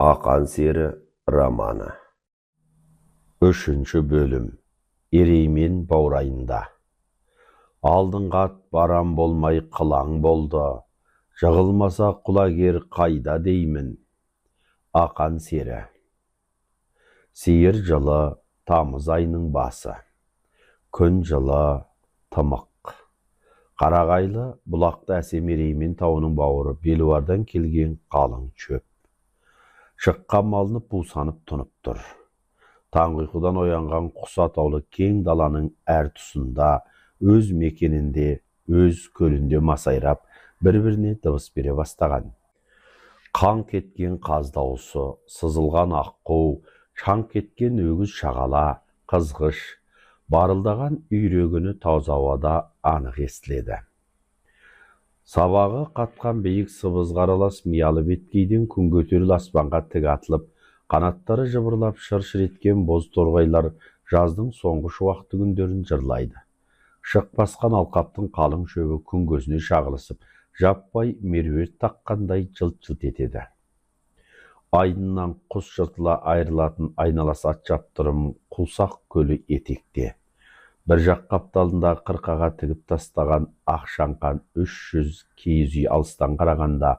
Akan Seri romanı 3. bölüm Ereymin Baurayında Aldınға ат барам болмай қылаң болды, жығылмаса құлагер қайда деймін. Ақан Сері Сейір жылы тамыз айының басы. Күн жылы тымық. Қарағайлы бұлақты әсем Ереймен тауының бауыры белуардан келген қалың шөп. Шыққан малынып бусанып тұнып тұр. Таң ұйқыдан оянған құс атаулы кең даланың әр тұсында, өз мекенінде, өз көлінде масайрап, бір-біріне дыбыс бере бастаған. Қан кеткен қаз дауысы, сызылған аққу, шаң кеткен өгіз шағала, қызғыш, барылдаған үйрегіні тауза ауада анық естіледі. Сабағы қатқан биік сыбызғы аралас миялы беткейден күн көтеріл аспанға тік атылып, қанаттары жыбырлап шыр-шыр еткен боз торғайлар жаздың соңғы шуақты күндерін жырлайды. Шық басқан алқаптың қалың шөбі күн көзіне шағылысып, жаппай меруерт таққандай жылт-жылт етеді. Айдыннан құс жыртыла айырылатын айналасы ат шаптырым құлсақ көлі етекте. Бір жақ қапталында қырқаға тігіп тастаған ақ шаңқан 300 киіз үй алыстан қарағанда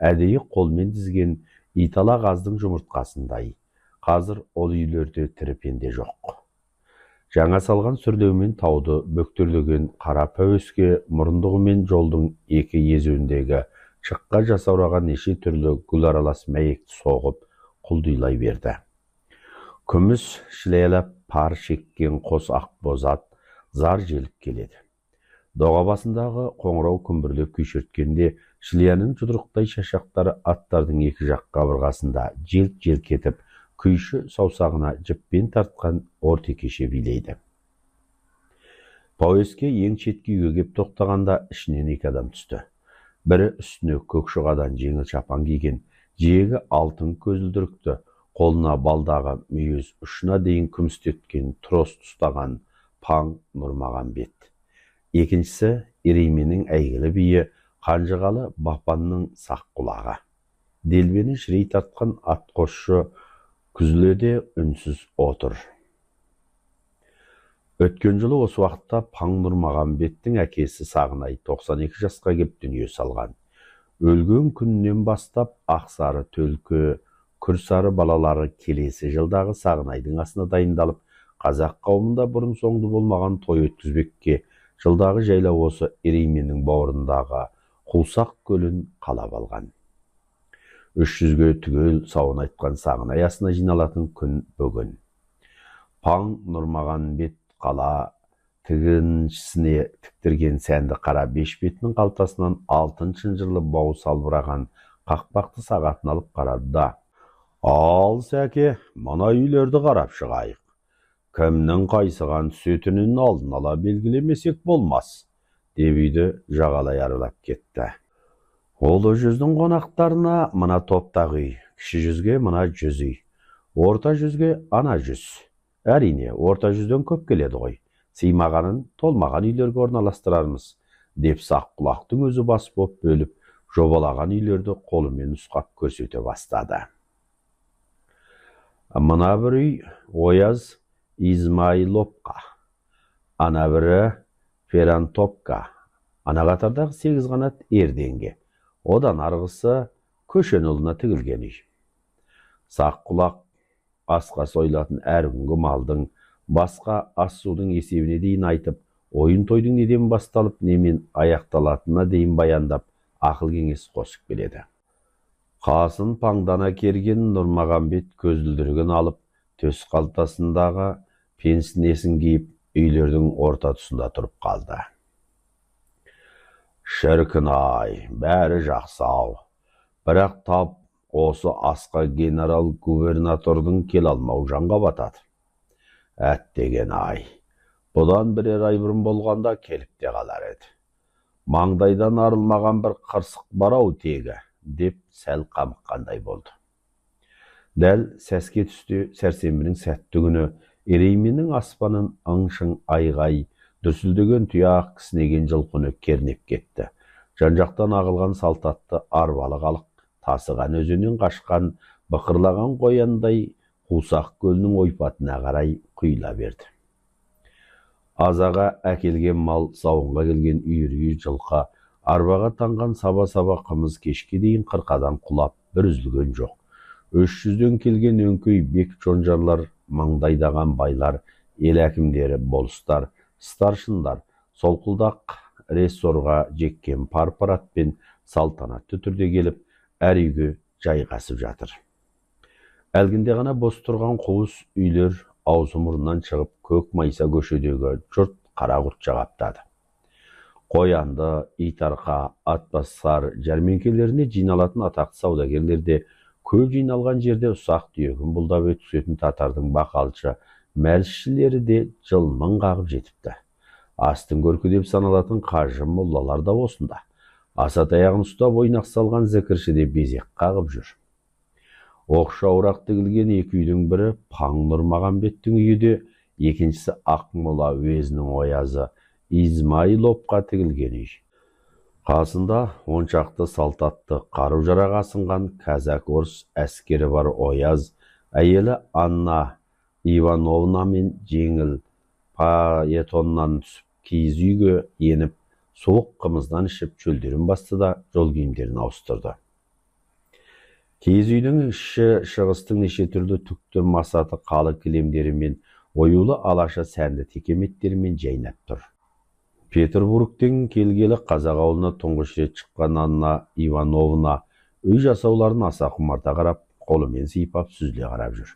әдейі қолмен дізген итала қаздың жұмыртқасындай. Қазір ол үйлерде тірі пенде жоқ. Жаңа салған сүрлеумен тауды бөктерлеген қара пәуеске мұрындығымен жолдың екі езуіндегі шыққа жасаураған неше түрлі гүл аралас мәйекті соғып құлдилай берді. Күміс шілейлеп пар шеккен қос ақ бозат зар желіп келеді. Доға басындағы қоңырау күмбірлеп күйшерткенде шілияның жұдырықтай шашақтары аттардың екі жақ қабырғасында желк-желк кетіп, күйші саусағына жіппен тартқан ортекеше билейді. Пәуеске ең шеткі үйге кеп тоқтағанда ішінен екі адам түсті. Бірі үстіне көк шұғадан жеңіл шапан киген, жиегі алтын көзілдірікті, қолына балдағы мүйіз ұшына дейін күмістеткен трос ұстаған Паң Нұрмағамбет. Екіншісі Ерейменнің әйгілі биі Қанжығалы Бапанның сақ құлағы. Делбені шірей тартқан ат қосшы күзледе үнсіз отыр. Өткен жылы осы уақытта Паң Нұрмағамбеттің әкесі Сағынай 92 жасқа кеп дүние салған. Өлген күннен бастап ақсары төлкі, күрсары балалары келесі жылдағы Сағынайдың асына дайындалып, қазақ қауымында бұрын соңды болмаған той өткізбекке жылдағы жайла осы Ерейменнің бауырындағы Құлсақ көлін қалап алған. 300-ге түгел сауын айтқан Сағынай асына жиналатын күн бүгін. Паң Нұрмағамбет қала тігіншісіне тіктірген сәнді қара бешбетінің қалтасынан алтын шынжырлы бау салбыраған қақпақты сағатын алып қарады да: «Ал сәке, мына үйлерді қарап шығайық. Кімнің қайсыған түсетінін алдын ала белгілемесек болмас», деп үйді жағалай аралап кетті. Ұлы жүздің қонақтарына мына топтағы үй, кіші жүзге мына 100 үй, орта жүзге ана 100. Әрине, орта жүзден көп келеді ғой. Сыймағанын толмаған үйлерге орналастырармыз, деп сақ құлақтың өзі бас боп бөліп, жобалаған үйлерді қолымен нұсқап көрсете бастады. Мына бір үй Ояз Измайловқа, ана бірі Ферантопқа, ана қатардағы 8 қанат Ерденге, одан арғысы Көшенұлына тігілген үй. Сақ құлақ асқа сойлатын әр күнгі малдың, басқа ас судың есебіне дейін айтып, ойын тойдың неден басталып, немен аяқталатынына дейін баяндап, ақыл кеңес қосып келеді. Қасын паңдана керген Нұрмағамбет көзілдірігін алып, төс қалтасындағы пенснесін киіп, үйлердің орта тұсында тұрып қалды. «Шіркін-ай, бәрі жақсы-ау. Бірақ тап осы асқа генерал-губернатордың кел алмау жанға батады. Әттеген-ай, бұдан бірер ай бұрын болғанда келіп те қалар еді. Маңдайдан арылмаған бір қырсық бар-ау тегі», деп сәл қамыққандай болды. Дәл сәске түсте сәрсенбінің сәтті күні Ерейменнің аспанын аңшың айғай, дүрсілдеген тұяқ кісінеген жылқыны кернеп кетті. Жан-жақтан ағылған салтатты арбалы халық, тасыған өзеннен қашқан бықырлаған қояндай Қусақ көлінің ойпатына қарай құйыла берді. Азаға әкелген мал, сауынға келген үйір-үйір жылқы, арбаға таңған саба-саба қымыз кешке дейін қырқадан құлап бір үзілген жоқ. 300-ден келген өңкей бек жонжарлар, маңдайдаған байлар, ел әкімдері, болыстар, старшындар, солқылдақ рессорға жеккен парпаратпен салтанатты түрде келіп, әр үйге жайғасып жатыр. Әлгінде ғана бос тұрған қуыс үйлер аузы мұрнынан шығып, көк майса көшедегі жұрт қара құртша қаптады. Қоянды, итарқа, атбасар жәрмеңкелеріне жиналатын атақты саудагерлер де көп жиналған жерде ұсақ түйегін бұлдап өткізетін татардың бақалшы, мәлісшілері де жылмың қағып жетіпті. Астың көркі деп саналатын қажы моллалар да осында. Асатаяғын ұстап ойнақ салған зікірші де безек қағып жүр. Оқшауырақ тігілген екі үйдің бірі Паңнұрмағамбеттің үйі де, екіншісі Ақмола уезінің оязы Измайловқа тігілген үй. Қасында оншақты салтатты қару-жарақ асынған казак-орыс әскері бар ояз, әйелі Анна Ивановна мен жеңіл паетоннан түсіп киіз үйге еніп, суық қымыздан ішіп чөлдерін басты да жол киімдерін ауыстырды. Киіз үйдің іші шығыстың неше түрлі түкті масаты қалы кілемдерімен, оюлы алаша сәнді текеметтерімен жайнап тұр. Петербургтен келгелі қазақ ауылына тұңғыш рет шыққан Анна Ивановна үй жасауларын аса құмарта қарап, қолымен сипап сүзіле қарап жүр.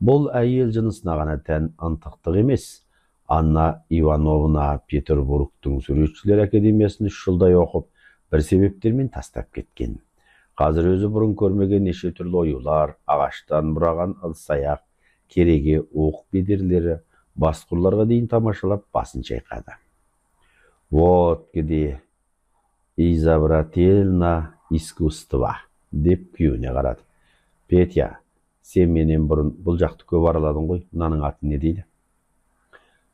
Бұл әйел жынысына ғана тән ынтықтық емес. Анна Ивановна Петербургтың суретшілер академиясын 3 жылдай оқып, бір себептермен тастап кеткен. Қазір өзі бұрын көрмеген неше түрлі оюлар, ағаштан бұраған ыдыс-аяқ, кереге, оқ бедерлері, басқұрларға дейін тамашалап басын шайқады. Вот где изобретательное искусство, деп күйеуіне қарады. Петя, сен менен бұрын бұл жақты көп араладың ғой, мынаның аты не дейді?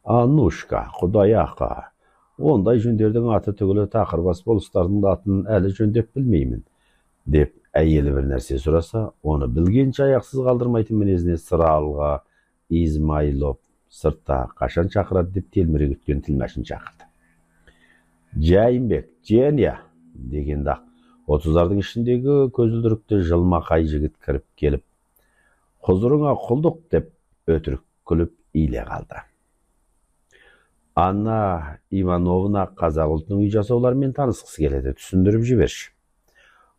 Аннушка, құдай ақы, ондай жөндердің аты түгілі тақырбас болыстардың атын әлі жөндеп білмеймін, деп әйелі бір нәрсе сұраса, оны білгенше аяқсыз қалдырмайтын мінезіне сыра алға Измайлов сыртта қашан шақырады деп телміре күткен тілмәшін шақырды. Жайымбек, Женя дегенде 30-лардың ішіндегі көзілдірікті жылмақай жігіт кіріп келіп, құзырыңа құлдық деп өтірік күліп иле қалды. Анна Ивановна қазақ ұлтының үй жасауларымен танысқысы келеді, түсіндіріп жіберші.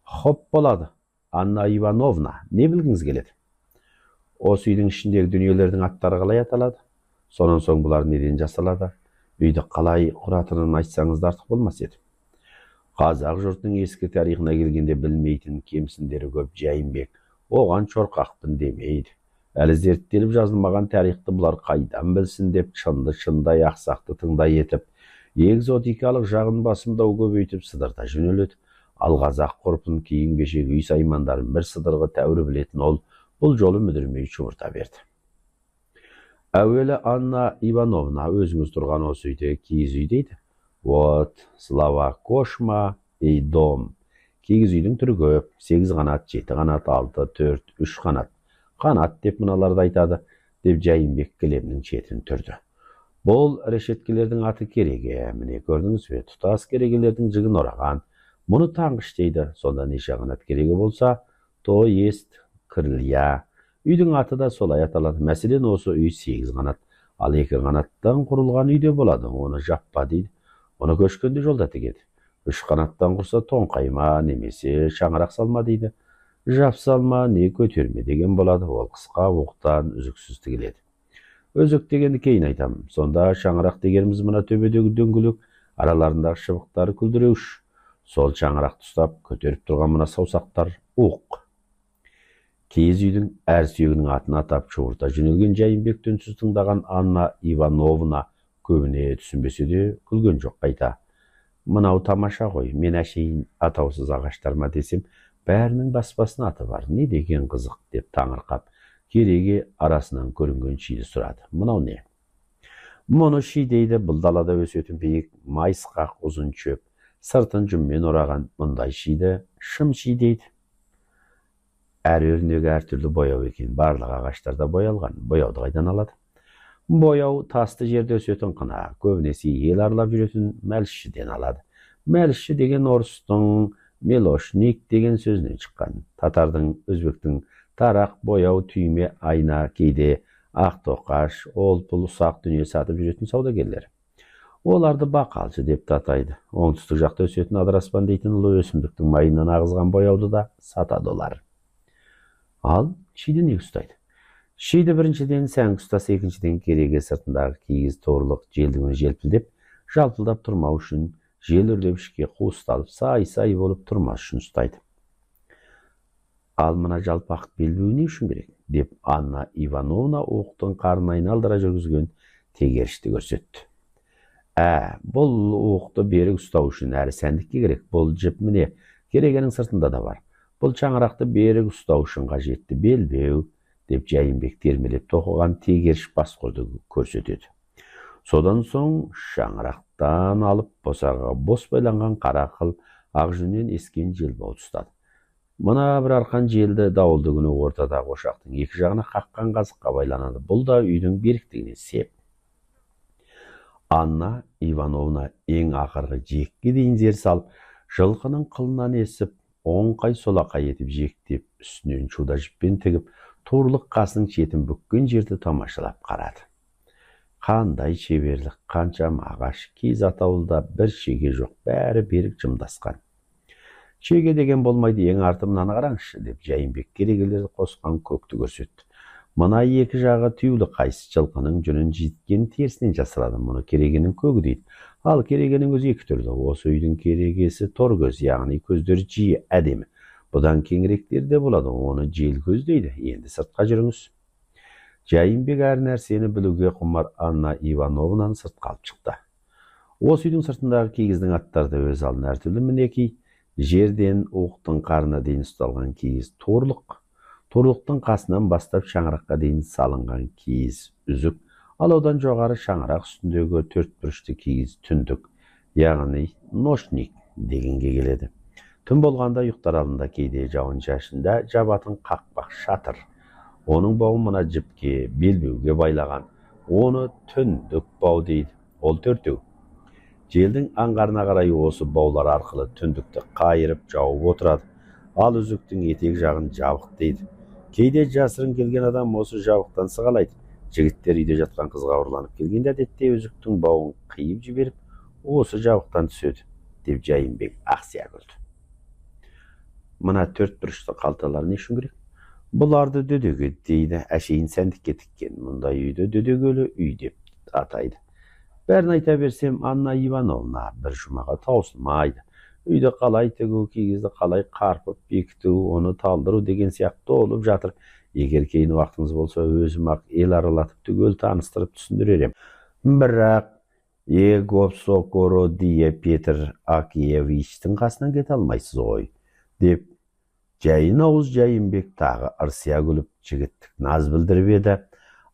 Хоп болады, Анна Ивановна, не білгіңіз келеді? Осы үйдің ішіндегі дүниелердің аттары қалай аталады? Сонан соң бұлар неден жасалады? Үйді қалай құратынын айтсаңыз артық болмас еді. Қазақ жұртының ескі тарихына келгенде білмейтін кемсіндері көп. Жайымбек оған чорқақпын демейді. Әлі зерттеліп жазылмаған тарихты бұлар қайдан білсін деп шындай ақсақты тыңдай етіп, экзотикалық жағын басымдау көбейтіп сыдырда жөнеледі. Ал қазақ ғұрпын кейін кешегі үй саймандарын бір сыдырғы тәуірі білетін ол, бұл жолы мүдірмей шұбырта берді. Әуелі Анна Ивановна, өзіңіз тұрған осы үйде киіз үй дейді. Вот, слава кошма и дом. Киіз үйдің түрі көп, 8 қанат, 7 қанат, 6, 4, 3 қанат. Қанат деп мыналарды айтады, деп Жайымбек кілемнің шетін түрді. Бұл решеткелердің аты кереге, міне көрдіңіз бе, тұтас керегелердің жігін ораған. Мұны таңғыш дейді, сонда неше қанат кереге болса, то есть крылья. Үйдің аты да солай аталады. Мәселен осы үй 8 қанат, ал 2 қанаттан құрылған үйде болады, оны жаппа дейді. Оны көшкенде жолда тігеді. 3 қанаттан құрса тоңқайма немесе шаңырақ салма дейді. Жап салма не көтерме деген болады, ол қысқа оқтан үзіксіз тігіледі. Өзік дегенді кейін айтамын. Сонда шаңырақ дегеніміз мына төбедегі дөңгелек, араларындағы шыбықтары күлдіреуш. Сол шаңырақты ұстап көтеріп тұрған мына саусақтар уқ. Киіз үйдің әр сүйегінің атын атап шұғырта жөнелген Жайымбекті үнсіз тыңдаған Анна Ивановна көбіне түсінбесе де күлген жоқ қайта. Мынау тамаша ғой, мен әшейін атаусыз ағаштарма десем, бәрінің баспасына аты бар, не деген қызық деп таңырқап, кереге арасынан көрінген шиді сұрады. Мынау не? Мұны ши дейді, бұл далада өсетін биік, майысқақ ұзын шөп, сыртын жүммен ораған мұндай шиді шым ши дейді. әр өрнегі әртүрлі бояу екен. Барлық ағаштарда боялған. Бояуды қайдан алады? Бояу тасты жерде өсетін қына, көбінесе ел аралап жүретін мәлішшіден алады. Мәлішші деген орыстың мелошник деген сөзінен шыққан. Татардың, өзбектің тарақ, бояу, түйме, айна, кейде ақ тоқаш, ол-пұл, ұсақ дүние сатып жүретін саудагерлер. Оларды бақалшы деп атайды. Оңтүстік жақта өсетін адыраспан дейтін ұлы өсімдіктің майынан ағызған бояуды да сатады олар. Ал шиді не ұстайды? Шиді біріншіден сәңгі ұстаса, екіншіден кереге сыртындағы киіз торлық желдігін желпілдеп, жалпылдап тұрмау үшін, жел үрлеп ішке қуысталып, сай-сай болып тұрмас үшін ұстайды. Ал мына жалпақ белбеу не үшін керек? Деп Анна Ивановна оқтың қарнын айналдыра жүргізген тегерішті көрсетті. Бұл оқты берік ұстау үшін әрі сәндікке керек. Бұл жіп міне керегенің сыртында да бар. Бұл шаңырақты берік ұстау үшін қажетті белбеу, деп Жайымбек термелеп тоқыған тегеріш басқұрды көрсетеді. Содан соң шаңырақтан алып босаға бос байланған қара қыл ақ жүннен ескен желбауды ұстады. Мына бір арқан желді дауылды күні ортадағы ошақтың екі жағына қаққан қазыққа байланады. Бұл да үйдің беріктігіне сеп. Анна Ивановна ең ақырғы жекке дейін зер салып, жылқының қылынан есіп, оңқай солақай етіп жектеп, үстінен шуда жіппен тігіп, туырлық қасының шетін бүккен жерді тамашалап қарады. Қандай шеберлік, қанша ағаш, киіз атаулыда бір шеге жоқ, бәрі берік жымдасқан. Шеге деген болмайды, ең арты мынаны қараңызшы, деп Жайымбек керегелерді қосқан көкті көрсетті. Мына екі жағы түйулі қайсы жылқының жүнін житкен терісінен жасырады. Мұны керегенің көгі дейді. Ал керегенің өзі екі түрлі. Осы үйдің керегесі тор көз, яғни көздері жиі әдемі. Бұдан кеңіректер де болады, оны жел көз дейді. Енді сыртқа жүріңіз. Жайымбек әр нәрсені білуге құмар Анна Ивановнаны сыртқа алып шықты. Осы үйдің сыртындағы киіздің аттары да өз алдына әртүрлі мінекей. Жерден оқтың қарына дейін ұсталған киіз торлық. Торлықтың қасынан бастап шаңыраққа дейін салынған киіз үзік, ал одан жоғары шаңырақ үстіндегі төрт бұрышты киіз түндік, яғни ношник дегенге келеді. Түн болғанда ұйықтар алдында кейде жауын шашында жабатын қақпақ шатыр. Оның бауын мына жіпке, белбеуге байлаған. Оны түндік бау дейді. Ол төртеу. Желдің аңғарына қарай осы баулар арқылы түндікті қайырып жауып отырады. Ал үзіктің етек жағын жабық дейді. Кейде жасырын келген адам осы жабықтан сығалайды. Жігіттер үйде жатқан қызға ұрланып келгенде әдетте үзіктің бауын қиып жіберіп, осы жабықтан түседі, деп Жайымбек ақсия күлді. Мына төрт бұрышты қалталар не үшін керек? Бұларды дөдеге дейді, әшейін сәндікке тіккен. Мұндай үйді дөдегелі үй деп атайды. Бәрін айта берсем, Анна Ивановна бір жұмаға таусылмайды. Үйді қалай тігу, киізді қалай қарпып, бекіту, оны талдыру деген сияқты олып жатыр. Егер кейін уақытыңыз болса, өзім-ақ ел аралатып түгел таныстырып түсіндіререм. Бірақ Егопсокородия Петр Акиевичтің қасынан кете алмайсыз ғой, деп жайын ауыз Жайымбек тағы ырсия күліп жігіттік наз білдіріп еді.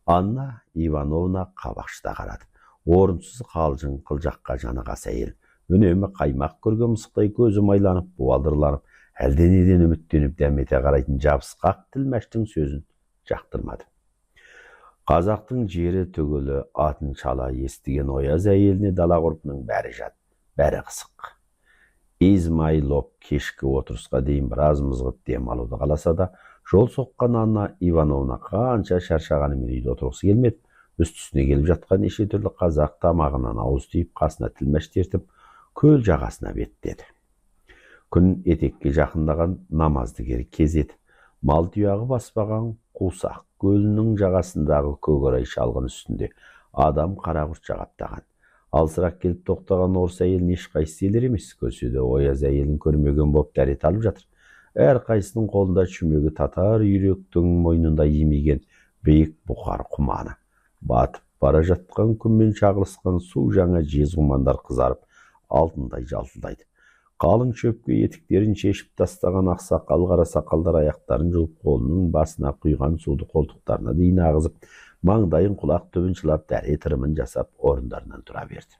Анна Ивановна қабақшыда қарады. Орынсыз қалжың қылжаққа жаны қас әйел. Үнемі қаймақ көрген мысықтай көзі майланып, буалдырланып, әлденеден үміттеніп дәмете қарайтын жабысқақ тілмәштің сөзін жақтырмады. Қазақтың жері түгілі атын шала естіген ояз әйеліне дала ғұрпының бәрі жат, бәрі қысық. Измайлов кешкі отырысқа дейін біраз мызғып дем алуды қаласа да, жол соққан Анна Ивановна қанша шаршағанымен үйде отырғысы келмеді. Үсті-үстіне келіп жатқан неше түрлі қазақ тамағынан ауыз тиіп, қасына тілмәш тертіп, көл жағасына беттеді. Күн етекке жақындаған намазды кез еді. Мал тұяғы баспаған Қусақ көлінің жағасындағы көгорай шалғын үстінде адам қарақұрт жағаптаған. Алсырақ келіп тоқтаған орыс әйелін ешқайсысы елер емес. Көседі ояз әйелін көрмеген боп дәрет алып жатыр. Әр қайсының қолында шүмегі татар үйректің мойнында емеген биік бұқар құманы. Батып бара жатқан күнмен шағылысқан су жаңа жез құмандар қызарып, алтындай жалтылдайды. Қалың шөпке етіктерін шешіп тастаған ақсақал қара сақалдар аяқтарын жуып, қолының басына құйған суды қолтықтарына дейін ағызып, маңдайын құлақ түбін шылап, дәрет ырымын жасап, орындарынан тұра берді.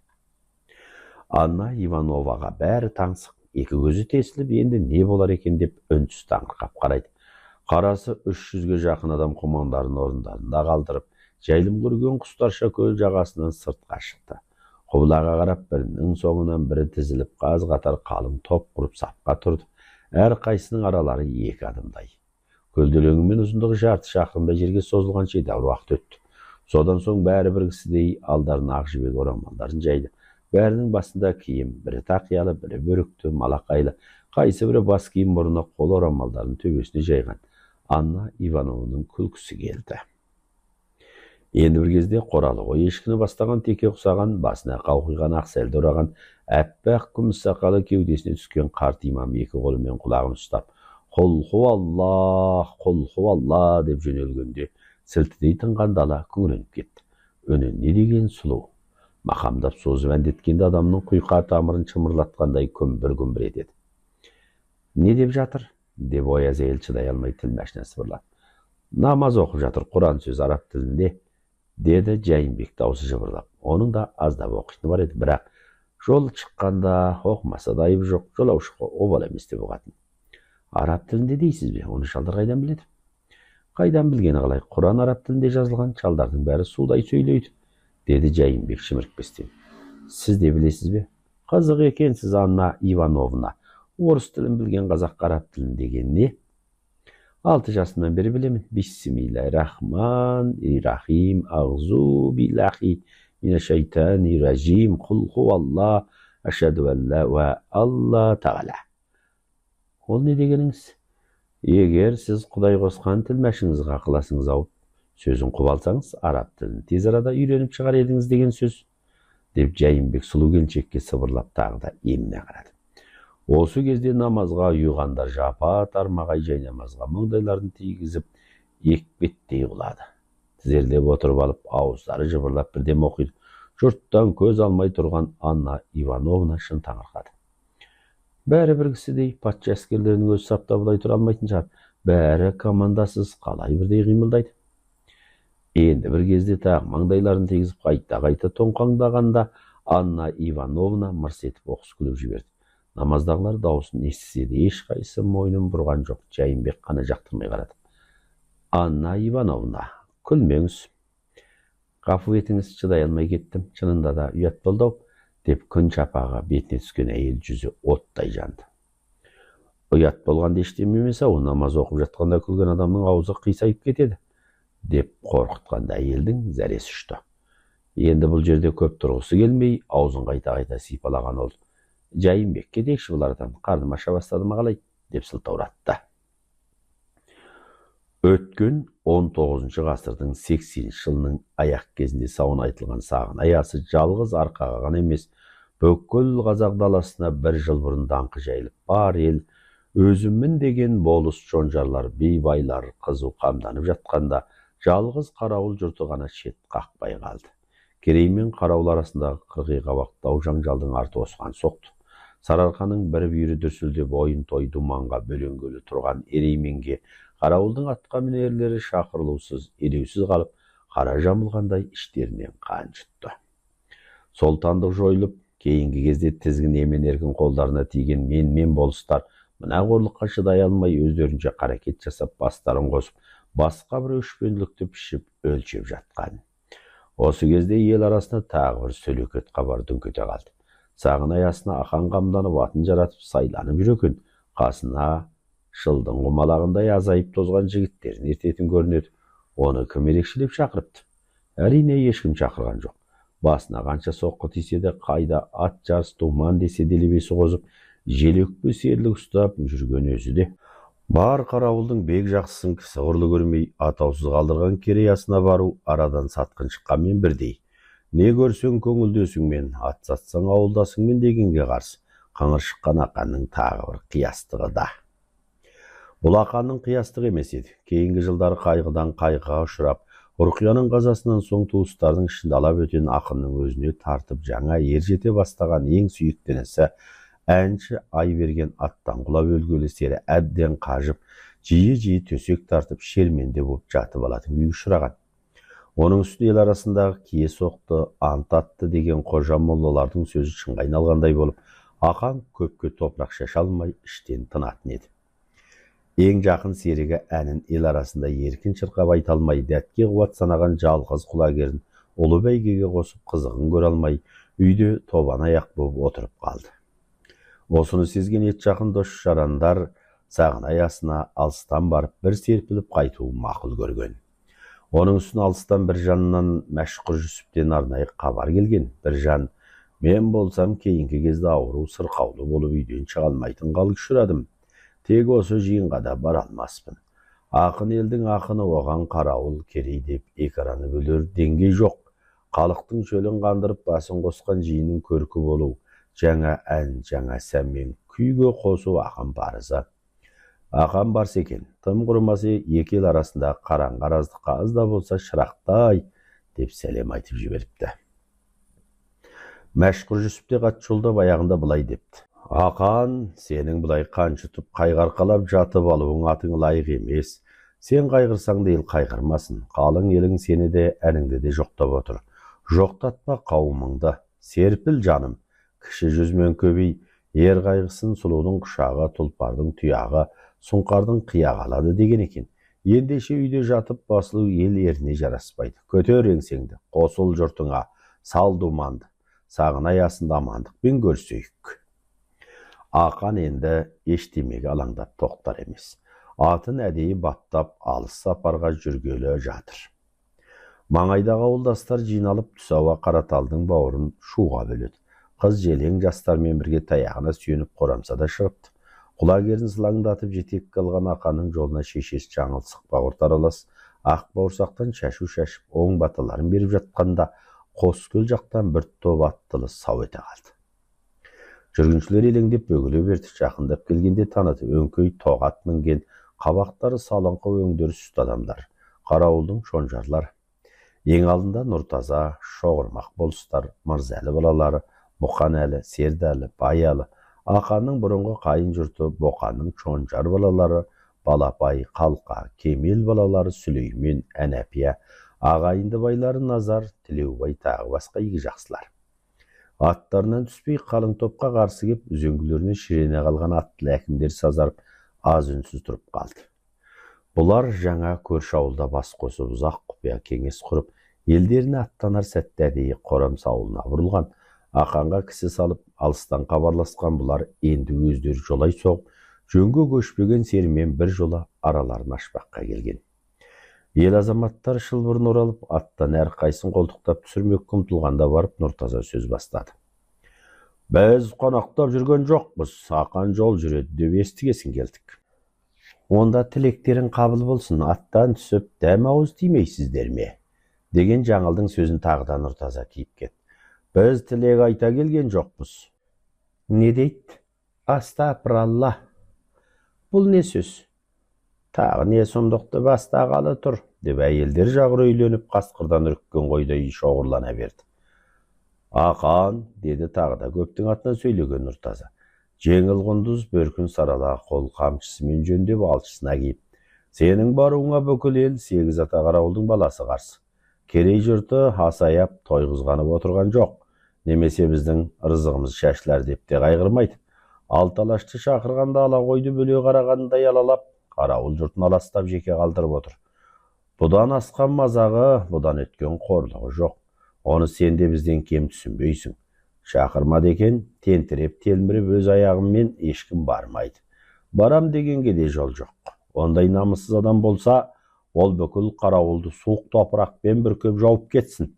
Анна Ивановаға бәрі таңсық, екі көзі тесіліп, енді не болар екен деп үнсіз таңырқап қарайды. Қарасы 300-ге жақын адам командарын орындарында қалдырып, жайылым көрген құстарша көл жағасынан сыртқа шықты. Құбылаға қарап бірінің соңынан бірі тізіліп, қаз қатар қалың топ құрып сапқа тұрды. Әр қайсының аралары 2 адымдай. Көлделеңімен ұзындығы жарты шақырымдай жерге созылған едәуір уақыт өтті. Содан соң бәрі бір кісідей алдарына ақ жібек орамалдарын жайды. Бәрінің басында киім, бірі тақиялы, бірі бөрікті, малақайлы, қайсы бірі бас киім, мұрнына қол орамалдарын төбесіне жайған. Анна Ивановнаның күлкісі келді. Енді бір кезде қоралы қой ешкіні бастаған теке құсаған, басына қауқиған ақ сәлді ораған, әппақ күміс сақалы кеудесіне түскен қарт имам 2 қолымен құлағын ұстап, «Құл-ху Алла» деп жөнелгенде, сілтідей тынған дала күңіреніп кетті. Өні не деген сұлу. Мақамдап созып әндеткенде адамның құйқа тамырын чымырлатқандай күмбір етеді. «Не деп жатыр?» деп Ояз әйел шыдай алмай тілмәшіне сыбырлады. «Намаз оқып жатыр, Құран сөз араб тілінде», деді Жайынбек даусы жыбырлап. Оның да аздап оқитыны бар еді, бірақ жол шыққанда оқымаса да айыбы жоқ, жолаушыға обал емес деп ұғатын. «Араб тілінде дейсіз бе? Оны шалдар қайдан біледі?» «Қайдан білгені қалай? Құран араб тілінде жазылған, шалдардың бәрі судай сөйлейді», деді Жайынбек шімірікпестен. «Сіз де білесіз бе?» «Қызық екенсіз, Анна Ивановна. Орыс тілін білген қазақ араб тілін деген не?» «6 жасымнан бері білемін. Бисмиллахир-рахманир-рахим, ағзу биллахи минаш-шайтанир-ражим, құл-ху Алла, ашаду алла ва алла тағала». «Ол не дегеніңіз?» «Егер сіз Құдай қосқан тілмәшіңізге ақыласыңыз ауып, сөзін құп алсаңыз, араб тілін тез арада үйреніп шығар едіңіз деген сөз», деп Жайынбек сұлу келіншекке сыбырлап тағы да еміне қарады. Осы кезде намазға ұйығандар жапа тармағай жай намазға маңдайларын тигізіп, екпеттей құлады. Тізерлеп отырып алып, ауыздары жыбырлап бірдем оқиды. Жұрттан көз алмай тұрған Анна Ивановна шын таңырқады. Бәрі бір кісідей, патша әскерлерінің өз сапта бұлай тұра алмайтын шығар. Бәрі командасыз, қалай бірдей қимылдайды. Енді бір кезде тағы маңдайларын тигізіп қайта тоңқаңдағанда Анна Ивановна мырс етіп оқыс күліп жіберді. Намаздағылар даусын естісе де ешқайсы мойнын бұрған жоқ. Жайынбек қана жақтырмай қарады. «Анна Ивановна, күлмеңіз. Ғафу етіңіз, шыдай алмай кеттім. Шынында да ұят болды ау», деп күн шапағы бетіне түскен әйел жүзі оттай жанды. «Ұят болғанда ештеме емес ау, намаз оқып жатқанда күлген адамның аузы қисайып кетеді», деп қорқытқанда әйелдің зәресі ұшты. Енді бұл жерде көп тұрғысы келмей, аузын қайта сипалаған ол: «Жайынбек, кетейікші бұлардан, қарным аша бастады ма қалай?» деп сылтауратты. Өткен 19 ғасырдың 80 жылының аяқ кезінде сауын айтылған сағын аясы жалғыз арқаға ғана емес, бүкіл қазақ даласына 1 жыл бұрын даңқы жайылып, бар ел өзіммін деген болыс жонжарлар, бейбайлар қызу қамданып жатқанда, жалғыз қарауыл жұрты ғана шет қақпай қалды. Керей мен қарауыл арасындағы қырғиқабақ дау-жанжалдың арты осыған соқты. Сарыарқаның бір бүйірі дүрсілдеп ойын той думанға бөленгелі тұрған Ерейменге қарауылдың атқа мінерлері шақырылусыз, елеусіз қалып, қара жамылғандай іштерінен қан жұтты. Солтандық жойылып, кейінгі кезде тізгін емен-еркін қолдарына тиген мен болыстар мына қорлыққа шыдай алмай өздерінше қарекет жасап, бастарын қосып, басқа бір өшпенділікті пішіп, өлшеп жатқан. Осы кезде ел арасына тағы бір сөлекет хабар дүңкете қалды. Сағын аясына ақан қамданып, атын жаратып, сайланып жүрген, қасына шылдың құмалағындай азайып тозған жігіттерін ертетін көрінеді. Оны кім ерекшелеп шақырыпты? Әрине ешкім шақырған жоқ. Басына қанша соққы тисе де, қайда ат жарыс думан десе делебесі қозып, желөкпе серлік ұстап жүрген өзі де. Бар қарауылдың бек жақсысын кісі құрлы көрмей, атаусыз қалдырған керей асына бару арадан сатқын шыққанмен бірдей. Не көрсең көңілдесіңмен, ат сатсаң ауылдасыңмен дегенге қарсы, қыңыр шыққан ақанның тағы бір қиястығы да. Бұл ақанның қиястығы емес еді. Кейінгі жылдары қайғыдан қайғыға ұшырап, Ұрқияның қазасынан соң туыстардың ішінде ала бөтен ақынның өзіне тартып жаңа ер жете бастаған ең сүйіктенісі әнші Айберген аттан құлап өлгелі сері әбден қажып, жиі төсек тартып, шерменде болып жатып алатын күйге ұшыраған. Оның үстіне ел арасындағы кие соқты, ант атты деген қожа моллалардың сөзі шынға айналғандай болып, ақан көпке топырақ шаша алмай іштен тынатын еді. Ең жақын серігі әнін ел арасында еркін шырқап айта алмай, дәтке қуат санаған жалғыз құлагерін ұлы бәйгеге қосып қызығын көре алмай, үйде тобан аяқ болып отырып қалды. Осыны сезген ет жақын дос жарандар Сағынай асына алыстан барып бір серпіліп қайтуы мақұл көрген. Оның үстін алыстан бір жанынан Мәшһүр Жүсіптен арнайы хабар келген. Bir жан: мен болсам кейінгі кезде ауру сырқаулы болып үйден шыға алмайтын халге ұшырадым. Тек осы жиынға да бара алмаспын. Ақын елдің ақыны оған қарауыл керей деп екараны бөлер деңгей жоқ. Халықтың шөлін қандырып басын қосқан жиынның көркі болу, жаңа ән, жаңа сәнмен күйге қосу ақын парызы. Ақын барса екен, тым құрымасы екі ел арасында қараңғы араздыққа аз да болса шырақтай деп сәлем айтып жіберіпті. Мәшһүр Жүсіп те хат жолдап аяғында былай депті: Ақан, сенің бұлай қаншытып қайғарқалап жатып алуың атың лайық емес. Сен қайғырсаң да ел қайғырмасын. Қалың елің сені де әніңді де жоқтап отыр. Жоқтатпа қауымыңды. Серпіл жаным. Кіші жүзмен көбей, ер қайғысын сұлудың құшағы, тұлпардың тұяғы, сұңқардың қияғы алады деген екен. Ендеше үйде жатып басылу ел еріне жараспайды. Көтер еңсеңді, қосыл жұртыңа, сал думанды. Сағынай асында амандықпен көрсейік. Ақан енді ештемеге алаңдап тоқтар емес. Атын әдейі баптап алыс сапарға жүргелі жатыр. Маңайдағы ауылдастар жиналып түс ауа Қараталдың бауырын шуға бөледі. Қыз желең жастармен бірге таяғына сүйеніп қорамсада шығыпты. Құлагерін сылаңдатып жетек қалған Ақанның жолына шешесі жаңыл сықпа аралас ақ бауырсақтан шашу шашып оң баталарын беріп жатқанда Қоскөл жақтан бір топ аттылы сау ете қалды. Жүргіншілер елеңдеп бөгіле берді. Жақындап келгенде танытып өңкей тоғат мінген, қабақтары салаңқы өңдері сүт адамдар, қарауылдың шонжарлар. Ең алдында Нұртаза, Шоғырмақ болыстар, Мырзәлі балалары, Мұқанәлі, Сердәлі, Баялы, Ақанның бұрынғы қайын жұрты Боқанның шонжар балалары, Балапай, Қалқа, Кемел балалары Сүлеймен, Әнәпия, ағайынды байлары Назар, Тілеубай тағы басқа игі жақсылар. Аттарынан түспей қалың топқа қарсы кеп, үзеңгілеріне шірене қалған аттылы әкімдер сазарып, аз үнсіз тұрып қалды. Бұлар жаңа көрші ауылда бас қосып, ұзақ құпия кеңес құрып, елдеріне аттанар сәтте әдейі Қорамсы ауылына бұрылған. Ақанға кісі салып, алыстан хабарласқан бұлар енді өздері жолай соғып, жөнге көшпеген серімен бір жола араларын ашпаққа келген. Ел азаматтар шылбырын оралып, аттан әр қайсын қолтықтап түсірмек ұмтылғанда барып Нұртаза сөз бастады. Біз қонақтап жүрген жоқпыз, Ақан жол жүреді деп естігесін келдік. Онда тілектерін қабыл болсын, аттан түсіп, дәм ауыз тимейсіздер ме? Деген жаңылдың сөзін тағыда Нұртаза киіп кетті. Біз тілек айта келген жоқпыз. Не дейді? Астапыралла. Бұл не сөз? Тағы не сұмдықты бастағалы тұр, деп әйелдер жағы үйленіп қасқырдан үріккен қойдай шоғырлана берді. Ақан, деді тағы да көптің атынан сөйлеген Нұртаза. Жеңіл құндыз бөркін сарала қол қамшысымен жөндеп алшысына киіп. Сенің баруыңа бүкіл ел 8 ата қарауылдың баласы қарсы. Керей жұрты асаяп той қызғанып отырған жоқ. Немесе біздің рызығымыз шашылар деп те қайғырмайды. Алталашты шақырғанда ала қойды бөле қарағандай алалап, қарауыл жұртын аластап жеке қалдырып отыр. Бұдан асқан мазағы, бұдан өткен қорлығы жоқ. Оны сен де бізден кем түсінбейсің. Шақырмады екен, тентіреп телміріп өз аяғыммен ешкім бармайды. Барам дегенге де жол жоқ. Ондай намыссыз адам болса, ол бүкіл қарауылды суық топырақпен бүркеп жауып кетсін.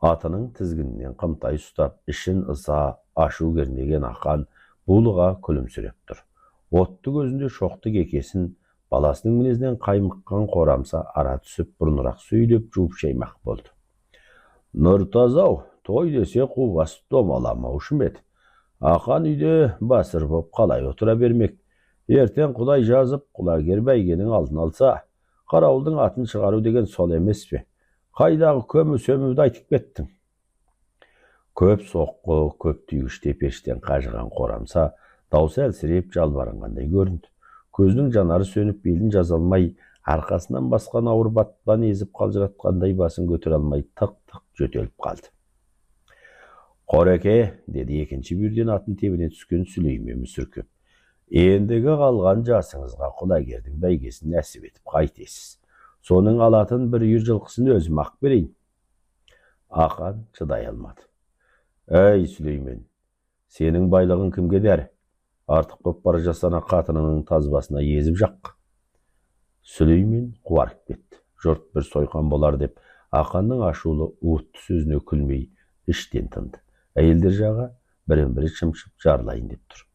Атының тізгінінен қымтай ұстап, ішін ыза, ашу кернеген Ақан булыға күлімсіреп тұр. Отты көзінде шоқты кекесін, баласының мінезінен қаймыққан Қорамса ара түсіп бұрынырақ сөйлеп жуып шаймақ болды. Нұртазау, той десе қубасы домаламаушы еді. Ақан үйде басыр боп қалай отыра бермек. Ертең Құдай жазып, құлагер бәйгенің алдын алса, қарауылдың атын шығару деген сол емес пе? Қайдағы көмі-сөмімді айтып кеттің. Көп соққы, көп түйгіш тепештен қажыған Қорамса даусы әлсіреп жалбарынғандай көрінді. Көзінің жанары сөніп, белін жаза алмай, арқасынан басқан ауыр батпан езіп қалжыратқандай басын көтере алмай тық-тық жөтеліп қалды. Қореке, деді екінші бүйірден атын тебіне түскен Сүлеймен мүсіркеп. Ендігі қалған жасыңызға құлагердің бәйгесін нәсіп етіп қайтесіз. Соның алатын бір үйір жылқысын өзім ақ берейін. Ақан шыдай алмады. Әй Сүлеймен, сенің байлығың кімге дәрі? Артық боп бара жатсана қатынының тазбасына езіп жақ. Сүлеймен қуарып кетті. Жұрт бір сойқан болар деп, Ақанның ашулы уытты сөзіне күлмей іштен тынды. Әйелдер жағы бірін-бірі шымшып жарлайын деп тұр.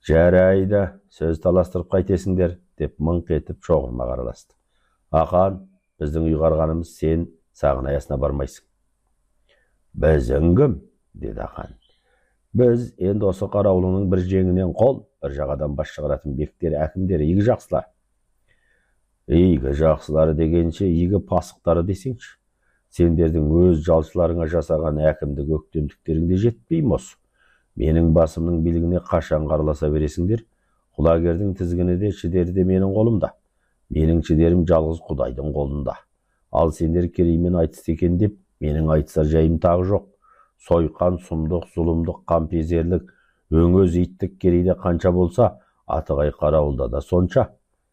Жарайда, сөз таластырып қайтесіңдер, деп мыңқ етіп шоғырма қараласты. Ақан, біздің ұйғарғанымыз сен сағын аясына бармайсың. Біздің кім? Деді Ақан. Біз енді осы қарауылының бір жеңінен қол, бір жағадан бас шығаратын бектері, әкімдері, игі жақсылар. Игі жақсылары дегенше, игі пасықтары десеңші. Сендердің өз жалшыларыңа жасаған әкімдік өктемдіктеріңде жетпей осы. Менің басымның билігіне қашан қараласа бересіңдер? Құлагердің тізгіні де шідері де менің қолымда. Менің шідерім жалғыз Құдайдың қолында. Ал сендер кереймен айтысты екен деп, менің айтысар жайым тағы жоқ. Сойқан, сұмдық, зұлымдық, қампезерлік, өңөз иттік керейде қанша болса, Атығай қарауылда да сонша.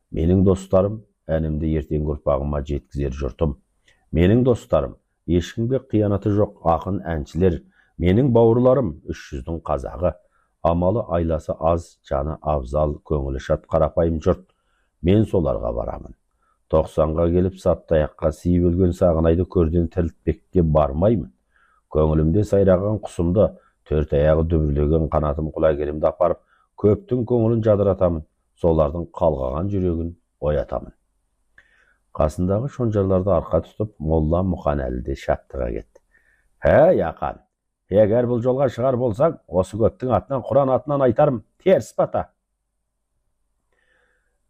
Менің достарым, әнімді ертең ұрпағыма жеткізер жұртым. Менің достарым, ешкімге қиянаты жоқ ақын әншілер. Менің бауырларым, 300-дің қазағы. Амалы айласы аз, жаны абзал, көңілі шат қарапайым жұрт. Мен соларға барамын. 90-ға келіп саптаяққа сиіп өлген Сағынайды көрден тірілтпекке бармаймын. Көңілімде сайраған құсымды, төрт аяғы дүбірлеген қанатым құлагерімді апарып, көптің көңілін жадыратамын, солардың қалғаған жүрегін оятамын. Қасындағы шонжарларды арқа тұтып, молла Мұқанәлі де шаттыға кетті. Әй Ақан, егер бұл жолға шығар болсаң, осы көптің атынан, Құран атынан айтарым, теріс бата.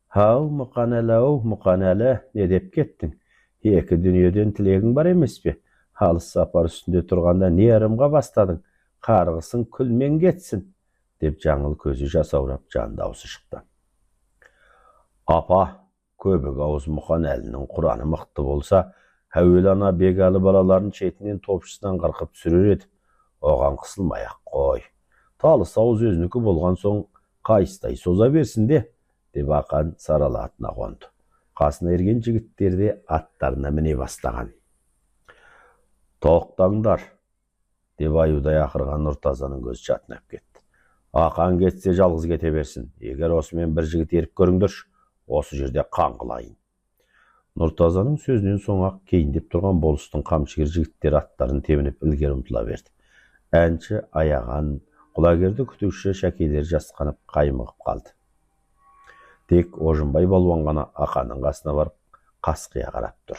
Ау Мұқанәлі, не деп кеттің? Екі дүниеден тілегің бар емес пе? Алыс сапар үстінде тұрғанда не ырымға бастадың? Қарғысын күлмен кетсін, деп жаңыл көзі жасаурап жан даусы шықты. Апа, көбік ауыз Мұқанәлінің Құраны мықты болса, әуел ана бегалы балаларын шетінен топшысынан қырқып түсірер еді. Оған қысылмай-ақ қой. Талыс ауыз өзінікі болған соң қайыстай соза берсін де, деп Ақан сарала атына қонды. Қасына ерген жігіттер де аттарына міне бастаған. Тоқтаңдар, деп аюдай ақырған Нұртазаның көзі шатынап кетті. Ақан кетсе жалғыз кете берсін. Егер осымен бір жігіт еріп көріңдірші, осы жерде қан қылайын. Нұртазаның сөзінен соң ақ кейіндеп тұрған болыстың қамшығыр жігіттер аттарын тебініп ілгері ұмтыла берді. Әнші аяған, құлагерді күтуші шәкелер жасқанып қаймығып қалды. Тек Ожынбай балуан ғана Ақанның қасына барып, қасқия қарап тұр.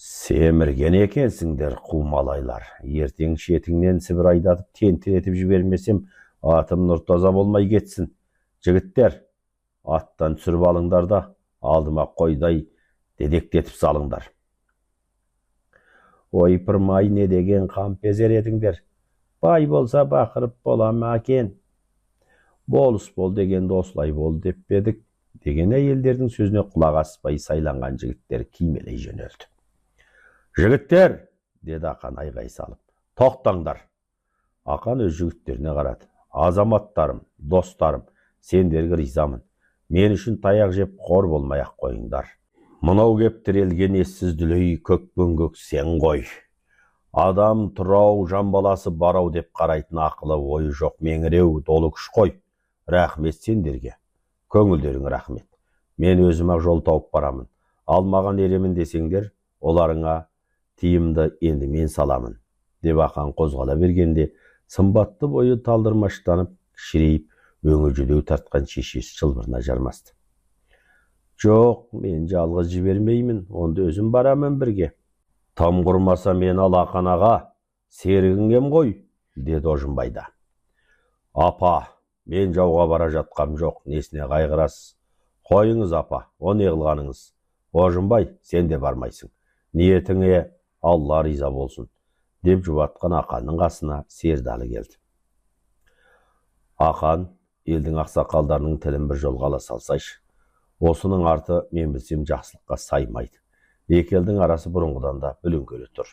Семірген екенсіңдер қумалайлар. Ертең шетіңнен Сібір айдатып тентіретіп жібермесем, атым Нұртаза болмай кетсін. Жігіттер, аттан түсіріп алыңдар да, алдыма қойдай дедектетіп салыңдар. Ойпырмай не деген қампезер едіңдер. Бай болса бақырып болам әкен. Болыс бол дегенді осылай бол деп бедік, деген әйелдердің сөзіне құлақ аспай сайланған жігіттер кимелей жөнелді. Жігіттер, деді Ақан айғай салып, тоқтаңдар. Ақан өз жігіттеріне қарады. Азаматтарым, достарым, сендерге ризамын. Мен үшін таяқ жеп қор болмай-ақ қойыңдар. Мынау кеп тірелген ессіз дүлей көкпеңгөк сен ғой. Адам тұрау, жан баласы барау деп қарайтын ақылы ойы жоқ меңіреу долы күш қой. Рахмет сендерге. Көңілдерің рахмет. Мен өзім-ақ жол тауып барамын. Алмаған еремін десеңдер, оларыңа тиімді енді мен саламын, деп Ақан қозғала бергенде, сымбатты бойы талдырмаштанып, кішірейіп, өңі жүдеу тартқан шешесі шылбырына жармасты. Жоқ, мен жалғыз жібермеймін, онда өзім барамын бірге. Там құрмаса мен ал Ақан аға, серігіңем ғой, деді Ожынбайда. Апа, мен жауға бара жатқам жоқ, несіне қайғырасыз? Қойыңыз апа, о не қылғаныңыз? Ожынбай, сен де бармайсың. Ниетіңе Алла риза болсын, деп жұбатқан Ақанның қасына Сердалы келді. Ақан, елдің ақсақалдарының тілін бір жолға ала салсайшы. Осының арты мен білсем жақсылыққа саймайды. Екі елдің арасы бұрынғыдан да бүлінгелі тұр.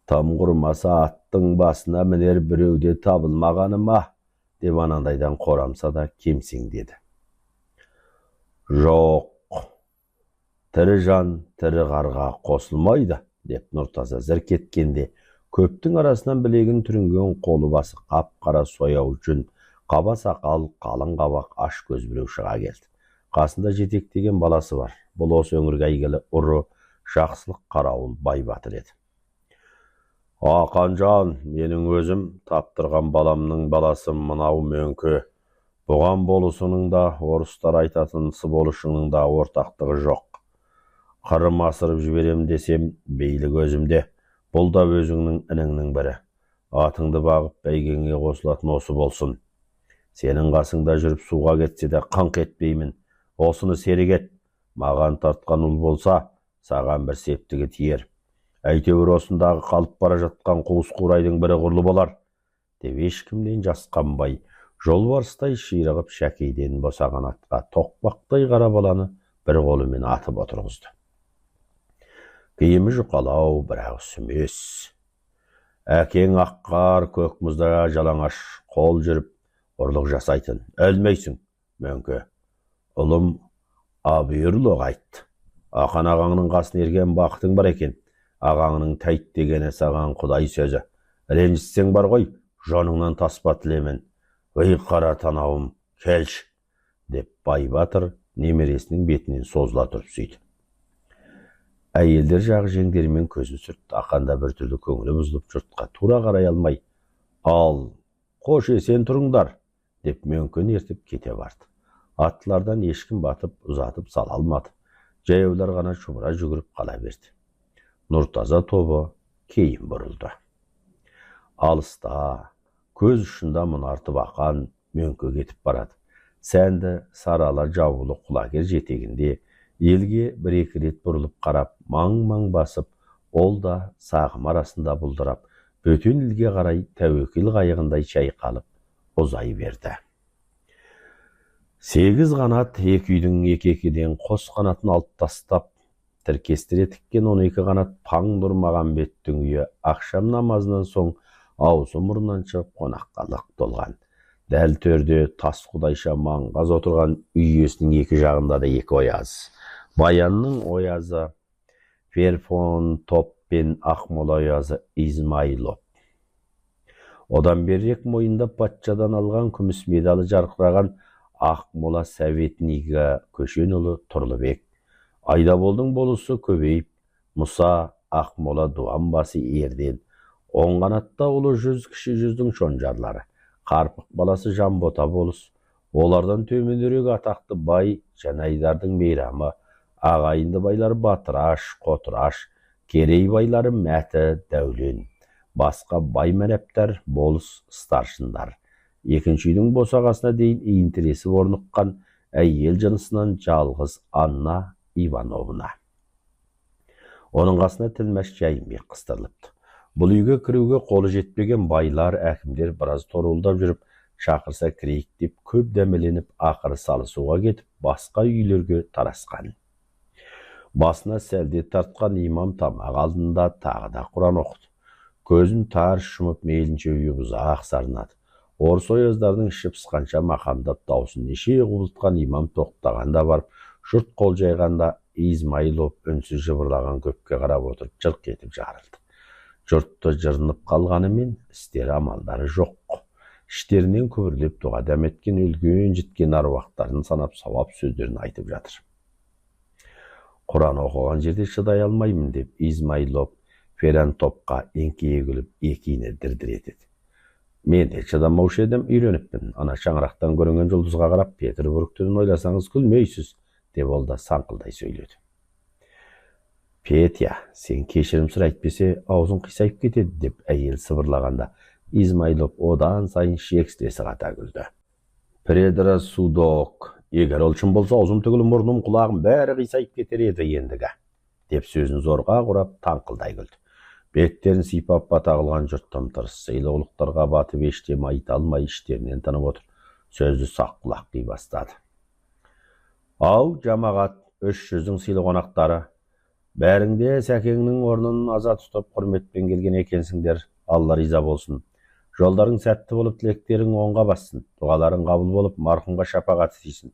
Там құрмаса аттың басына мінер біреуде табылмағаны ма, деп анандайдан қорамса да кемсең деді. Жоқ, тірі жан тірі қарға қосылмайды, деп Нұртаза зірк еткенде, көптің арасынан білегін түрінген қолы басы қап-қара сояу жүн, қаба сақал, қалың қабақ, аш көз біреу шыға келді. Қасында жетектеген баласы бар. Бұл осы өңірге әйгілі ұры Жақсылық қарауыл Байбатыр еді. Ақанжан, менің өзім таптырған баламның баласы мынау Мөңке. Бұған болысының да, орыстар айтатын болышының да ортақтығы жоқ. Қырым асырып жіберем десем, бейлік өзімде. Бұл да өзіңнің ініңнің бірі. Атыңды бағып бәйгеңе қосылатын осы болсын. Сенің қасыңда жүріп суға кетсе де қыңқ етпеймін. Осыны серік ет. Маған тартқан ұл болса, саған бір септігі тиер. Әйтеуір осындағы қалып бара жатқан қуыс қурайдың бірі құрлы болар, деп ешкімден жасқанбай, жолбарыстай ширығып шәкейден босаған атқа тоқпақтай қара баланы бір қолымен атып отырғызды. Киімі жұқалау, бірақ сүмес. Әкең аққар, көк мұзда жалаңаш қол жүріп, ұрлық жасайтын. Өлмейсің, Мөңке. Ұлым абүйірлі қайтты. Ақан ағаңның қасын ерген бақытың бар екен. Ағаңның тәйт дегені саған құдай сөзі. Ренжітсең бар ғой, жоныңнан таспа тілемен. Өй қара танауым, келші, деп Байбатыр немересінің бетінен созыла тұрып сөйді. Әйелдер жағы жеңдерімен көзін сүртті. Ақанда бір түрлі көңілі бұзылып жұртқа тура қарай алмай, ал, қош есен тұрыңдар, деп Мөңкені ертіп кете барды. Аттылардан ешкім батып, ұзатып сала алмады. Жаяулар ғана шұбыра жүгіріп қала берді. Нұртаза тобы кейін бұрылды. Алыста, көз ұшында мұнартып ақан Мөңке кетіп барады. Сәнді сарала жабулы құлагер жетегінде елге бір-екі рет бұрылып қарап, маң-маң басып, ол да сағым арасында бұлдырап, бөтен елге қарай тәуекел қайығындай шайқалып, ұзай берді. 8 қанат екі үйдің екі-екіден қос қанатын алып тастап, тіркестіре тіккен 12 қанат паң Нұрмағамбеттің үйі ақшам намазынан соң аузы мұрнынан шығып қонаққа лық толған. Дәл төрде тас құдайша маңғаз отырған үй иесінің екі жағында да екі ояз. Баянның оязы Ферфон Топ пен Ақмола оязы Измайлов. Одан берірек мойында патшадан алған күміс медалы жарқыраған Ақмола советнигі Көшенұлы Тұрлыбек. Айдаболдың болысы көбейіп, Мұса Ақмола Дуанбасы Ерден, оң қанатта ұлы жүз, кіші жүздің шонжарлары, Қарпық баласы Жанбота болыс, олардан төменірек атақты бай Жанайдардың мейрамы, ағайынды байлары Батыраш, Қотыраш, Керей байлары Мәті, Дәулен, басқа бай мәрептер, болыс, старшындар. Екінші үйдің босағасына дейін иінтіресіп орныққан әйел жынысынан жалғыз Анна Ивановна. Оның қасына Тілмәш Жайымбек қыстырылыпты. Бұл үйге кіруге қолы жетпеген байлар, әкімдер біраз торылдап жүріп, шақырса кірейік деп көп дәмеленіп, ақыры салысуға кетіп, басқа үйлерге тарасқан. Басына сәлде тартқан имам тамақ алдында тағы да Құран оқыды. Көзін тарс жұмып мейлінше үйі ұзақ сарнады. Орыс ояздардың іші пысқанша мақамдап даусын неше құбылтқан имам тоқтағанда барып, жұрт қол жайғанда Измайлов үнсіз жыбырлаған көпке қарап отырып жырқ етіп жарылды. Жұртты жырынып қалғанымен істері амалдары жоқ. Іштерінен күбірлеп дұға дәметкен өлген жеткен аруақтарын санап сауап сөздерін айтып жатыр. Құран оқыған жерде шыдай алмаймын деп Измайлов Феран топқа еңкейе күліп екиіне дірдір етеді. Мен де шыдамаушы едім, үйреніппін. Ана шаңырақтан көрінген жұлдызға қарап, Петербургтен ойласаңыз күлмейсіз, деп ол да саңқылдай сөйледі. Петя, сен кешірім сұрай әйтпесе, аузың қисайып кетеді, деп әйел сыбырлағанда, Измайлов одан сайын шекстесі қата күлді. Предрассудок, егер ол шын болса, аузым түгілі мұрным құлағым бәрі қисайып кетер еді ендігі, деп сөзін зорға құрап таңқылдай күлді. Беттерін сипап бата қылған жұрт тым-тырыс, сыйлы-ұлықтарға батып ештеме айта алмай іштерінен тынып отыр. Сөзді сақ құлақ қи бастады. Ау, жамағат, 300-дің сыйлы қонақтары, Бәріңде сәкеңнің орнын азат тұтып құрметпен келген екенсіңдер. Алла риза болсын. Жолдарың сәтті болып, тілектерің оңға бассын. Дұғаларың қабыл болып, марқұмға шапағат етсін.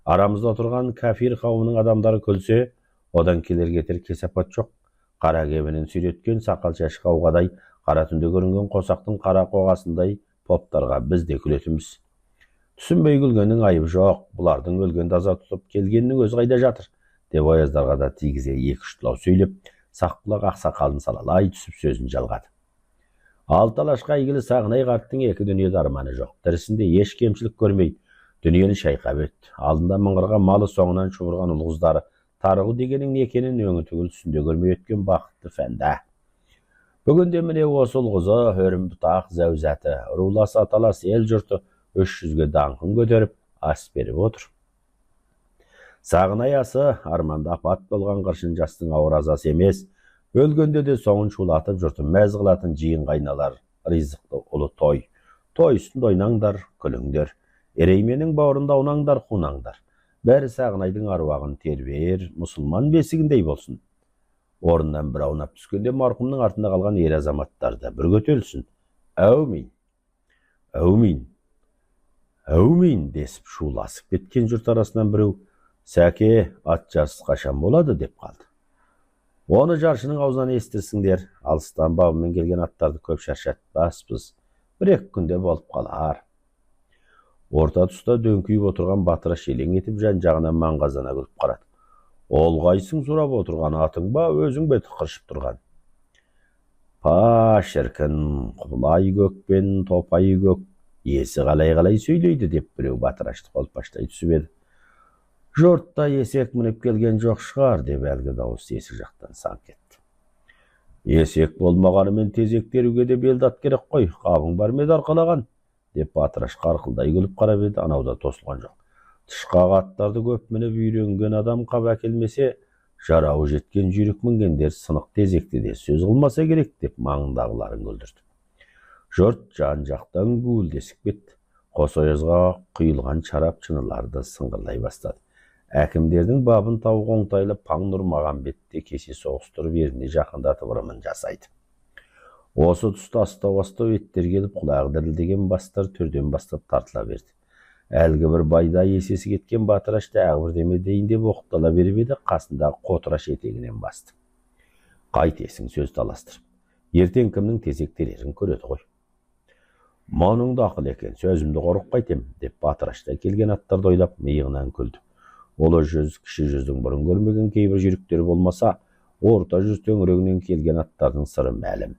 Арамызда отырған кәфир қауымының адамдары күлсе, одан келер кетер кесапат жоқ. Қара кебінен сүйреткен сақал шаш қауғадай, қара түнде көрінген қосақтың қара қоғасындай поптарға біз де күлетіміз. Түсінбей күлгеннің айыбы жоқ. Бұлардың өлгенді аза тұтып келгеннің өзі қайда жатыр? Деп ояздарға да тигізе екі-үштілау сөйлеп, Саққұлақ ақсақалын салалай түсіп сөзін жалғады. Алты алашқа әйгілі Сағынай қарттың екі дүниеде арманы жоқ. Тірісінде еш кемшілік көрмейді. Дүниені шайқап өтті. Алдында мыңғырған малы, соңынан шұбырған ұл қыздары. Тарығу дегенің не екенін өңі түгіл түсінде көрмей өткен бақытты фәнда. Бүгінде міне осы ұл қызы, өрім бұтақ зәузәті, рулас аталас ел жұрты 300-ге даңқын көтеріп, ас беріп отыр. Сағынай асы арманда апат болған қыршын жастың ауыр азасы емес. Өлгенде де соңын шулатып жұртын мәз қылатын жиын қайналар, ризықты ұлы той. Той үстінде ойнаңдар, күліңдер. Ерейменің бауырында ұнаңдар, қунаңдар. Бәрі Сағынайдың аруағын тербер, мұсылман бесігіндей болсын. Орыннан бір аунап түскенде марқұмның артында қалған ер азаматтар да бір көтерілсін. Әумин, әумин, әумин десіп шуласып кеткен жұрт арасынан біреу, сәке, ат жарыс қашан болады деп қалды. Оны жаршының аузынан естірсіңдер, алыстан бабымен келген аттарды көп шаршатпаспыз. Бір-екі күнде болып қалар. Орта тұста дөңкейіп отырған батыра шелең етіп жан-жағынан маңғазана күліп қарады. Ол қайсың сұрап отырған атың ба, өзің бе тықыршып тұрған? Па, шіркін, құлай көкпен топай көк, есі қалай сөйлейді деп біреу батырашты қолпаштай түсіп еді. Жұртта есек мініп келген жоқ шығар деп әлгі дауыс есік жақтан саңқ етті. Есек болмағанымен тезек теруге де белдат керек қой, қабың бар меді арқалаған деп батыраш қарқылдай күліп қарап еді, анауда тосылған жоқ. Тышқақ аттарды көп мініп үйренген адам қап әкелмесе, жарауы жеткен жүйрік мінгендер сынық тезекте де сөз қылмаса керек деп маңындағыларын күлдірді. Жұрт жан жақтан гуілдесіп кетті. Қос оязға құйылған шарап шыныларды сыңғырлай бастады. Әкімдердің бабын тауып оңтайлы Паң Нұрмағамбетте кесе соғыстырып еріне жақындатып ырымын жасайды. Осы тұста астау еттер келіп құлағы дірілдеген бастар төрден бастап тартыла берді. Әлгі бір байда есесі кеткен батырашты әғбірдеме дейін деп оқтала беріп еді, қасындағы қотыраш етегінен басты. Қайтесің сөз таластырып. Ертең кімнің тезек терерін көреді ғой. Мұның да ақыл екен, сөзімді қорық қайтем деп батырашта келген аттарды ойлап миығынан күлді. Олы жүз, кіші жүздің бұрын көрмеген кейбір жүйріктер болмаса, орта жүз төңірегінен келген аттардың сыры мәлім.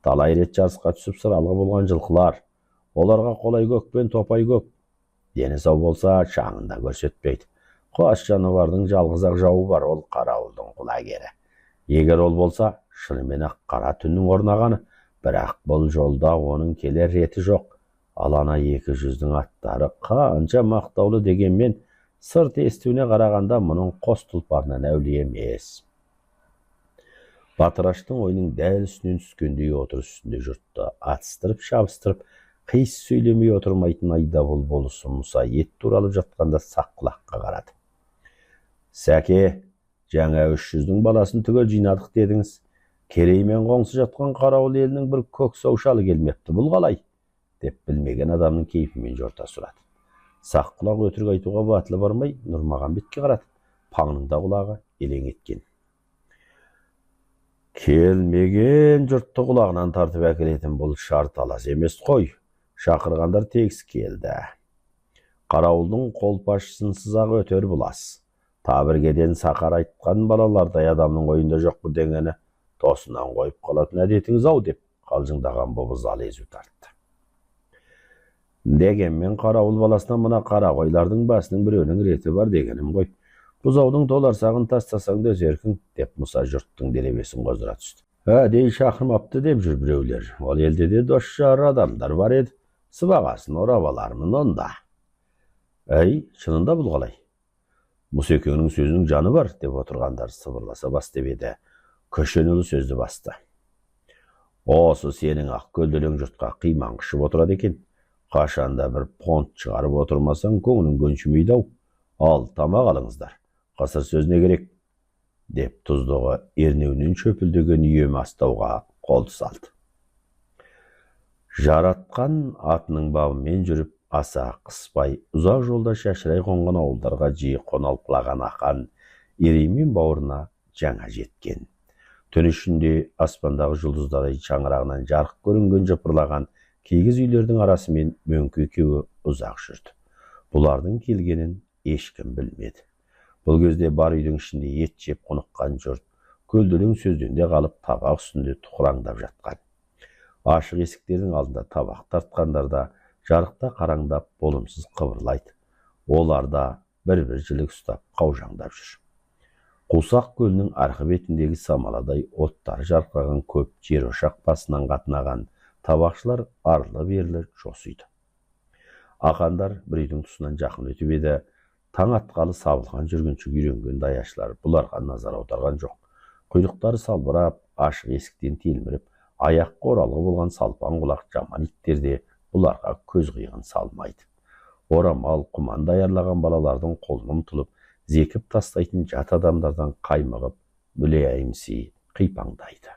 Талай рет жарысқа түсіп сыралғы болған жылқылар. Оларға қолай көк пен топай көк. Дені сау болса, шаңында көрсетпейді. Қос жануардың жалғыз-ақ жауы бар, ол қарауылдың құлагері. Егер ол болса, шынымен-ақ қара түннің орнағаны, бірақ бұл жолда оның келер реті жоқ. Алана 200-дің аттары қанша мақтаулы дегенмен, сырт естуіне қарағанда мұның қос тұлпарынан әулие емес. Батыраштың ойының дәл үстінен түскендей отыр үстінде жұртты атыстырып, шабыстырып, қиыс сөйлемей отырмайтын айдабол болысы Мұса ет туралып жатқанда Саққұлаққа қарады. Сәке, жаңа 300-дің баласын түгел жинадық дедіңіз. Кереймен қоңсы жатқан қарауыл елінің бір көк саушалы келмепті, бұл қалай? Деп білмеген адамның кейпімен жорта сұрады. Саққұлақ өтірік айтуға батылы бармай Нұрмағамбетке қарады. Паңның да құлағы елең еткен. Келмеген жұртты құлағынан тартып әкелетін бұл шарт алас емес қой. Шақырғандар тегіс келді. Қарауылдың қолпашысынсыз-ақ өтер бұлас. Табіргеден сақар айтқан балалардай адамның ойында жоқ бірдеңені тосынан қойып қалатын әдетіңіз ау деп қалжыңдаған бобызалы езу тартты. Дегенмен қарауыл баласынан мына қара қойлардың басының біреуінің реті бар дегенім ғой. Бұзаудың толарсағын тастасаң да өзеркің деп Мұса жұрттың делебесін қоздыра түсті. Дей шақырмапты деп жүр біреулер. Ол елде де дос жары адамдар бар еді. Сыбағасын орап алармын онда. Әй, шынында бұл қалай? Мұсекеңнің сөзінің жаны бар деп отырғандар сыбырласа бастап еді. Көшенұлы сөзді басты. Осы сенің ақ көлделең жұртқа қиман қышып отырады екен. Қашанда бір понт шығарып отырмасаң көңілің көншімейді ау. Ал тамақ алыңыздар. Қасыр сөз не керек? деп тұздығы ернеуінен шөпілдеген үйем астауға қолды салды. Жаратқан атының бабымен жүріп, аса қыспай, ұзақ жолда шашырай қонған ауылдарға жиі қоналқылаған ақан Ереймен бауырына жаңа жеткен. Түн ішінде аспандағы жұлдыздардай шаңырағынан жарық көрінген жыпырлаған киіз үйлердің арасымен мөңке екеуі ұзақ жүрді. Бұлардың келгенін ешкім білмеді. Бұл кезде бар үйдің ішінде ет жеп құныққан жұрт, көлденең сөзден де қалып табақ үстінде тұқыраңдап жатқан. Ашық есіктердің алдында табақ тартқандар да жарықта қараңдап болымсыз қыбырлайды. Олар да бір-бір жілік ұстап қаужаңдап жүр. Қусақ көлінің арғы бетіндегі самаладай оттары жарқыраған көп жер ошақ басынан қатынаған табақшылар арлы-берлі жосиды. Ақандар бір үйдің тұсынан жақын өтіп еді, таң атқалы сабылған жүргінші үйренген даяшылар бұларға назар аударған жоқ. Құйрықтары салбырап, ашық есіктен телміріп, аяққа оралғы болған салпан құлақ жаман иттер де бұларға көз қиығын салмайды. Орамал, құман даярлаған балалардың қолын ұмтылып, зекіп тастайтын жат адамдардан қаймығып, мүләйімси қипаңдайды.